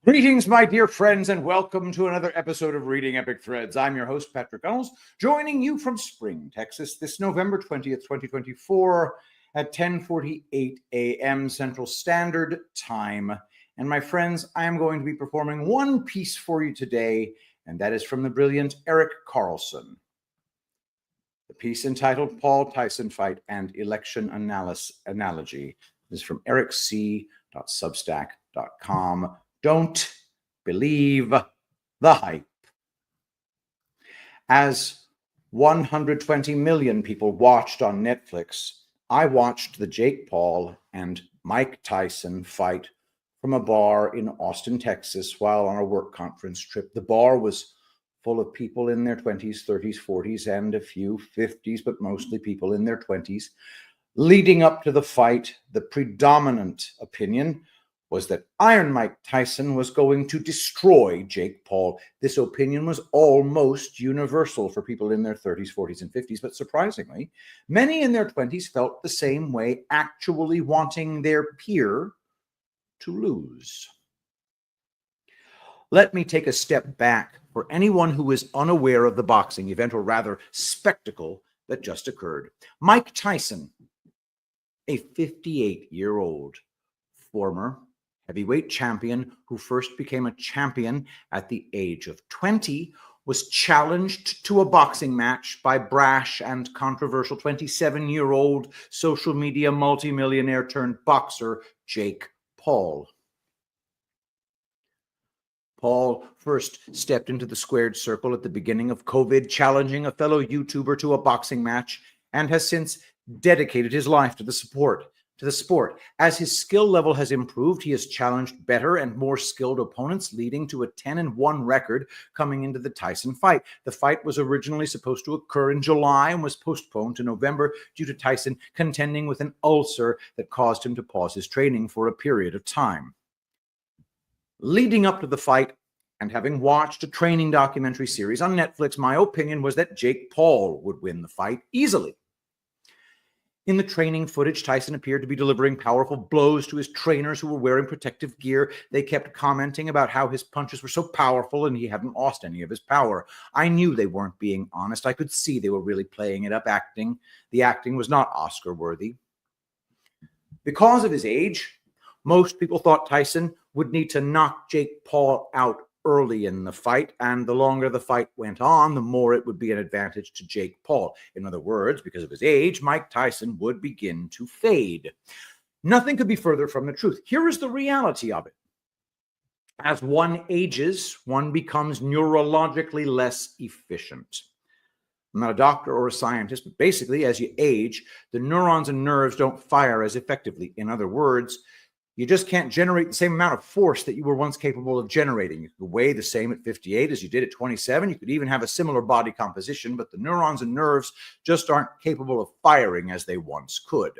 Greetings, my dear friends, and welcome to another episode of Reading Epic Threads. I'm your host, Patrick Gunnels, joining you from Spring, Texas, this November 20th, 2024 at 10:48 a.m. Central Standard Time. And my friends, I am going to be performing one piece for you today, and that is from the brilliant Erik Carlson. The piece entitled Paul Tyson Fight and Election Analogy is from ericc.substack.com. Don't believe the hype. As 120 million people watched on Netflix, I watched the Jake Paul and Mike Tyson fight from a bar in Austin, Texas, while on a work conference trip. The bar was full of people in their 20s, 30s, 40s, and a few 50s, but mostly people in their 20s. Leading up to the fight, the predominant opinion was that Iron Mike Tyson was going to destroy Jake Paul. This opinion was almost universal for people in their 30s, 40s, and 50s, but surprisingly, many in their 20s felt the same way, actually wanting their peer to lose. Let me take a step back for anyone who is unaware of the boxing event, or rather spectacle, that just occurred. Mike Tyson, a 58-year-old former heavyweight champion who first became a champion at the age of 20, was challenged to a boxing match by brash and controversial 27-year-old social media multimillionaire turned boxer Jake Paul. Paul first stepped into the squared circle at the beginning of COVID, challenging a fellow YouTuber to a boxing match, and has since dedicated his life to the sport. As his skill level has improved, he has challenged better and more skilled opponents, leading to a 10-1 record coming into the Tyson fight. The fight was originally supposed to occur in July and was postponed to November due to Tyson contending with an ulcer that caused him to pause his training for a period of time. Leading up to the fight, and having watched a training documentary series on Netflix, my opinion was that Jake Paul would win the fight easily. In the training footage, Tyson appeared to be delivering powerful blows to his trainers who were wearing protective gear. They kept commenting about how his punches were so powerful and he hadn't lost any of his power. I knew they weren't being honest. I could see they were really playing it up, acting. The acting was not Oscar-worthy. Because of his age, most people thought Tyson would need to knock Jake Paul out early in the fight, and the longer the fight went on, the more it would be an advantage to Jake Paul. In other words, because of his age, Mike Tyson would begin to fade. Nothing could be further from the truth. Here is the reality of it. As one ages, one becomes neurologically less efficient. I'm not a doctor or a scientist, but basically, as you age, the neurons and nerves don't fire as effectively. In other words, you just can't generate the same amount of force that you were once capable of generating. You could weigh the same at 58 as you did at 27. You could even have a similar body composition, but the neurons and nerves just aren't capable of firing as they once could.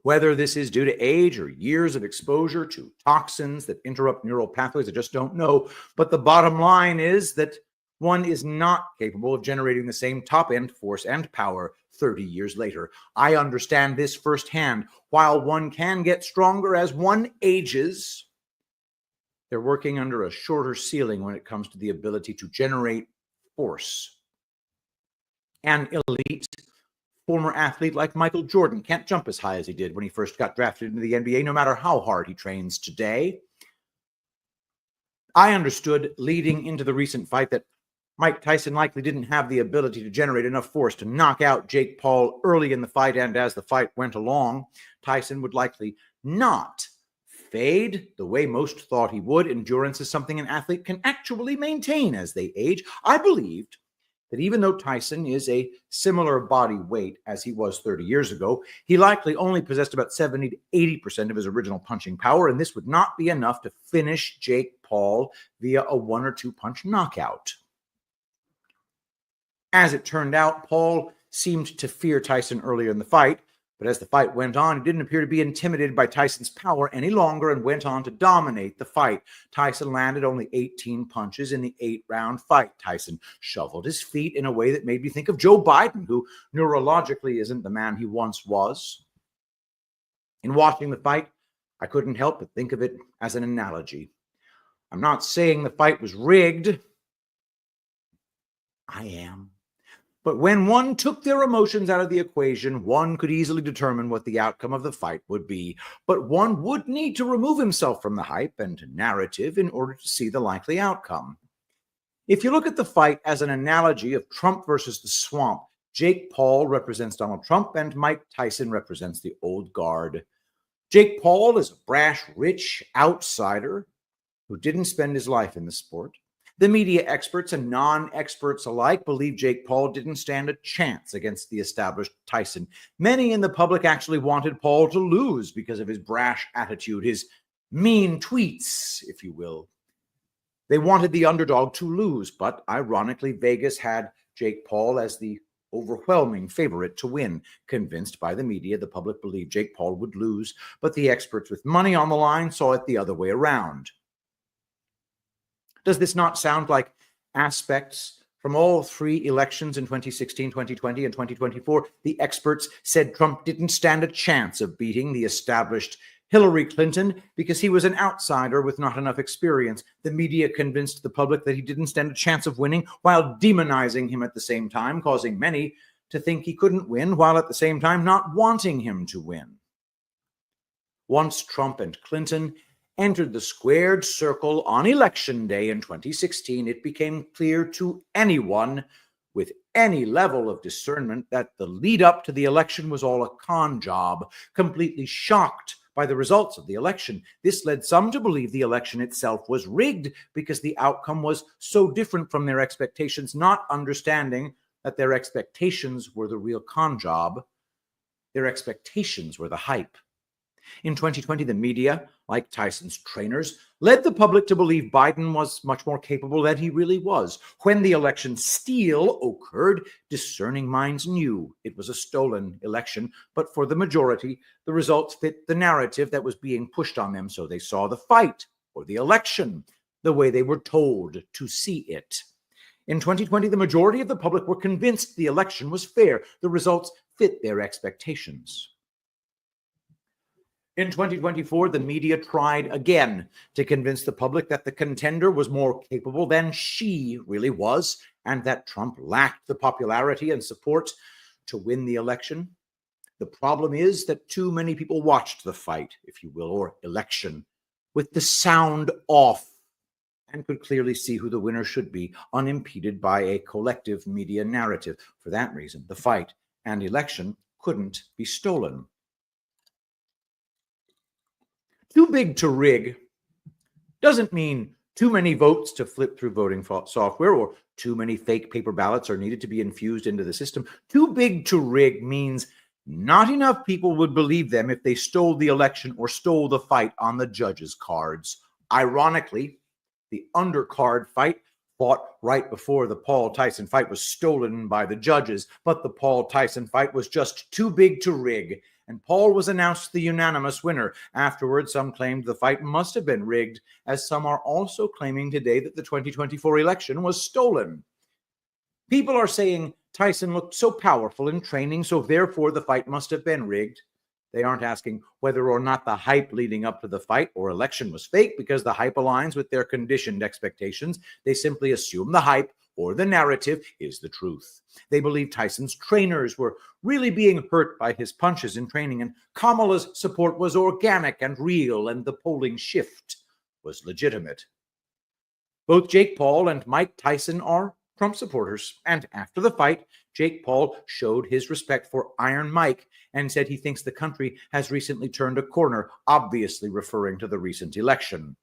Whether this is due to age or years of exposure to toxins that interrupt neural pathways, I just don't know. But the bottom line is that one is not capable of generating the same top-end force and power 30 years later. I understand this firsthand. While one can get stronger as one ages, they're working under a shorter ceiling when it comes to the ability to generate force. An elite former athlete like Michael Jordan can't jump as high as he did when he first got drafted into the NBA, no matter how hard he trains today. I understood leading into the recent fight that Mike Tyson likely didn't have the ability to generate enough force to knock out Jake Paul early in the fight, and as the fight went along, Tyson would likely not fade the way most thought he would. Endurance is something an athlete can actually maintain as they age. I believed that even though Tyson is a similar body weight as he was 30 years ago, he likely only possessed about 70 to 80% of his original punching power, and this would not be enough to finish Jake Paul via a 1 or 2 punch knockout. As it turned out, Paul seemed to fear Tyson earlier in the fight, but as the fight went on, he didn't appear to be intimidated by Tyson's power any longer and went on to dominate the fight. Tyson landed only 18 punches in the 8-round fight. Tyson shuffled his feet in a way that made me think of Joe Biden, who neurologically isn't the man he once was. In watching the fight, I couldn't help but think of it as an analogy. I'm not saying the fight was rigged. I am. But when one took their emotions out of the equation, one could easily determine what the outcome of the fight would be. But one would need to remove himself from the hype and narrative in order to see the likely outcome. If you look at the fight as an analogy of Trump versus the swamp, Jake Paul represents Donald Trump and Mike Tyson represents the old guard. Jake Paul is a brash, rich outsider who didn't spend his life in the sport. The media experts and non-experts alike believe Jake Paul didn't stand a chance against the established Tyson. Many in the public actually wanted Paul to lose because of his brash attitude, his mean tweets, if you will. They wanted the underdog to lose, but ironically, Vegas had Jake Paul as the overwhelming favorite to win. Convinced by the media, the public believed Jake Paul would lose, but the experts with money on the line saw it the other way around. Does this not sound like aspects from all three elections in 2016, 2020, and 2024? The experts said Trump didn't stand a chance of beating the established Hillary Clinton because he was an outsider with not enough experience. The media convinced the public that he didn't stand a chance of winning while demonizing him at the same time, causing many to think he couldn't win while at the same time not wanting him to win. Once Trump and Clinton entered the squared circle on election day in 2016, it became clear to anyone with any level of discernment that the lead up to the election was all a con job. Completely shocked by the results of the election, this led some to believe the election itself was rigged because the outcome was so different from their expectations, not understanding that their expectations were the real con job. Their expectations were the hype. In 2020, the media, like Tyson's trainers, led the public to believe Biden was much more capable than he really was. When the election steal occurred, discerning minds knew it was a stolen election, but for the majority, the results fit the narrative that was being pushed on them, so they saw the fight or the election the way they were told to see it. In 2020, the majority of the public were convinced the election was fair. The results fit their expectations. In 2024, the media tried again to convince the public that the contender was more capable than she really was, and that Trump lacked the popularity and support to win the election. The problem is that too many people watched the fight, if you will, or election, with the sound off and could clearly see who the winner should be, unimpeded by a collective media narrative. For that reason, the fight and election couldn't be stolen. Too big to rig doesn't mean too many votes to flip through voting software or too many fake paper ballots are needed to be infused into the system. Too big to rig means not enough people would believe them if they stole the election or stole the fight on the judges' cards. Ironically, the undercard fight fought right before the Paul Tyson fight was stolen by the judges, but the Paul Tyson fight was just too big to rig, and Paul was announced the unanimous winner. Afterwards, some claimed the fight must have been rigged, as some are also claiming today that the 2024 election was stolen. People are saying Tyson looked so powerful in training, so therefore the fight must have been rigged. They aren't asking whether or not the hype leading up to the fight or election was fake, because the hype aligns with their conditioned expectations. They simply assume the hype or the narrative is the truth. They believe Tyson's trainers were really being hurt by his punches in training, and Kamala's support was organic and real, and the polling shift was legitimate. Both Jake Paul and Mike Tyson are Trump supporters, and after the fight, Jake Paul showed his respect for Iron Mike and said he thinks the country has recently turned a corner, obviously referring to the recent election.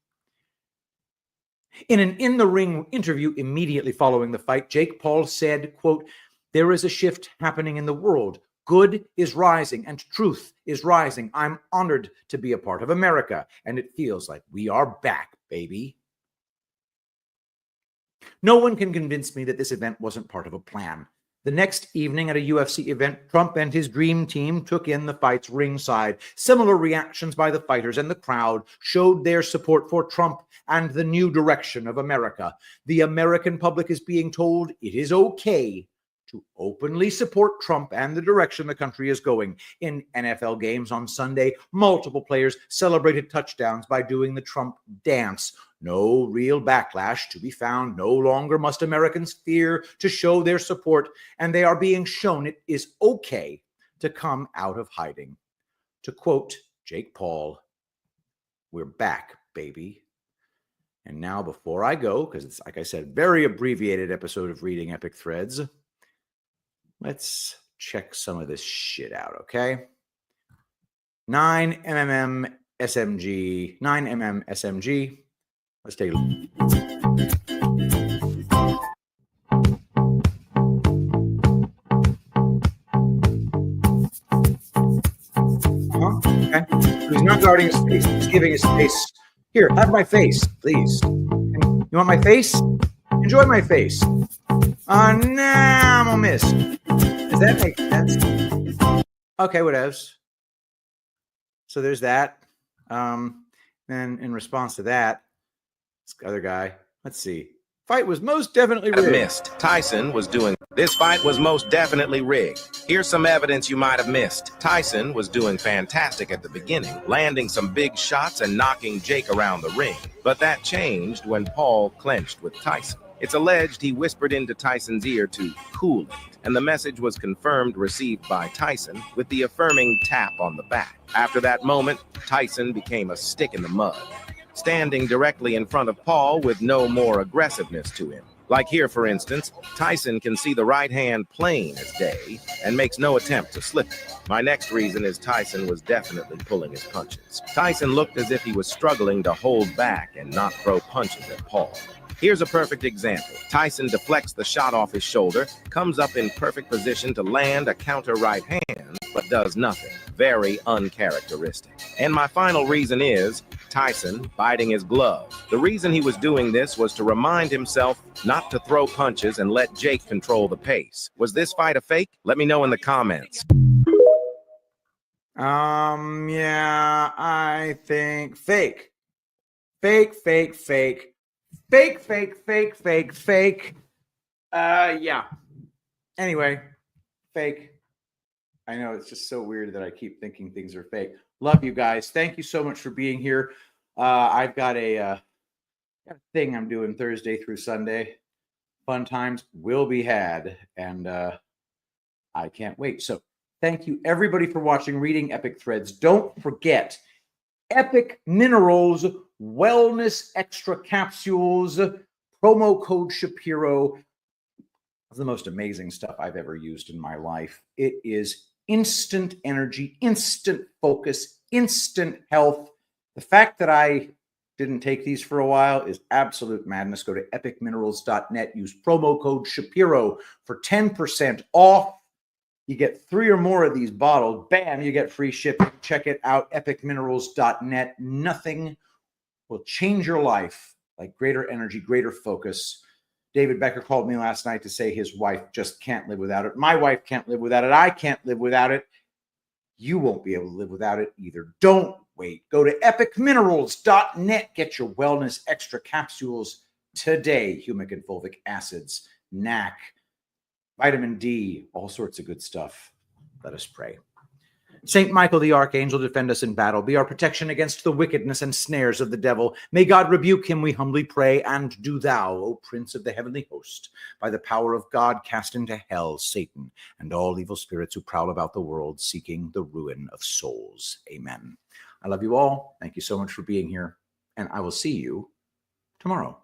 In an in-the-ring interview immediately following the fight, Jake Paul said, quote, "There is a shift happening in the world. Good is rising and truth is rising. I'm honored to be a part of America, and it feels like we are back, baby." No one can convince me that this event wasn't part of a plan. The next evening at a UFC event, Trump and his dream team took in the fights ringside. Similar reactions by the fighters and the crowd showed their support for Trump and the new direction of America. The American public is being told it is okay to openly support Trump and the direction the country is going. In NFL games on Sunday, multiple players celebrated touchdowns by doing the Trump dance. No real backlash to be found. No longer must Americans fear to show their support, and they are being shown it is okay to come out of hiding. To quote Jake Paul, "We're back, baby." And now, before I go, because it's, like I said, very abbreviated episode of Reading Epic Threads, let's check some of this shit out, okay? 9mm SMG. Let's take a look. Okay. He's not guarding his face. He's giving his face. Here, have my face, please. You want my face? Enjoy my face. Nah, I'm gonna miss. Does that make sense? Okay, whatevs. So there's that. Then in response to that, this other guy, let's see. Fight was most definitely rigged. Missed. Tyson was doing. This fight was most definitely rigged. Here's some evidence you might have missed. Tyson was doing fantastic at the beginning, landing some big shots and knocking Jake around the ring. But that changed when Paul clenched with Tyson. It's alleged he whispered into Tyson's ear to cool it, and the message was confirmed received by Tyson with the affirming tap on the back. After that moment, Tyson became a stick in the mud, standing directly in front of Paul with no more aggressiveness to him. Like here, for instance, Tyson can see the right hand plain as day and makes no attempt to slip it. My next reason is Tyson was definitely pulling his punches. Tyson looked as if he was struggling to hold back and not throw punches at Paul. Here's a perfect example. Tyson deflects the shot off his shoulder, comes up in perfect position to land a counter right hand, but does nothing. Very uncharacteristic. And my final reason is Tyson biting his glove. The reason he was doing this was to remind himself not to throw punches and let Jake control the pace. Was this fight a fake? Let me know in the comments. Yeah, I think fake. Fake. Yeah. Anyway, fake. I know it's just so weird that I keep thinking things are fake. Love you guys. Thank you so much for being here. I've got a thing I'm doing Thursday through Sunday. Fun times will be had, and I can't wait. So thank you, everybody, for watching Reading Epic Threads. Don't forget, Epic Minerals Wellness Extra Capsules, promo code Shapiro. The most amazing stuff I've ever used in my life. It is instant energy, instant focus, instant health. The fact that I didn't take these for a while is absolute madness. Go to epicminerals.net, use promo code Shapiro for 10% off. You get 3 or more of these bottles. Bam, you get free shipping. Check it out, epicminerals.net. Nothing will change your life like greater energy, greater focus. David Becker called me last night to say his wife just can't live without it. My wife can't live without it. I can't live without it. You won't be able to live without it either. Don't wait. Go to epicminerals.net. Get your wellness extra capsules today. Humic and fulvic acids, NAC, vitamin D, all sorts of good stuff. Let us pray. Saint Michael the Archangel, defend us in battle. Be our protection against the wickedness and snares of the devil. May God rebuke him, we humbly pray. And do thou, O Prince of the heavenly host, by the power of God, cast into hell Satan and all evil spirits who prowl about the world, seeking the ruin of souls. Amen. I love you all. Thank you so much for being here, and I will see you tomorrow.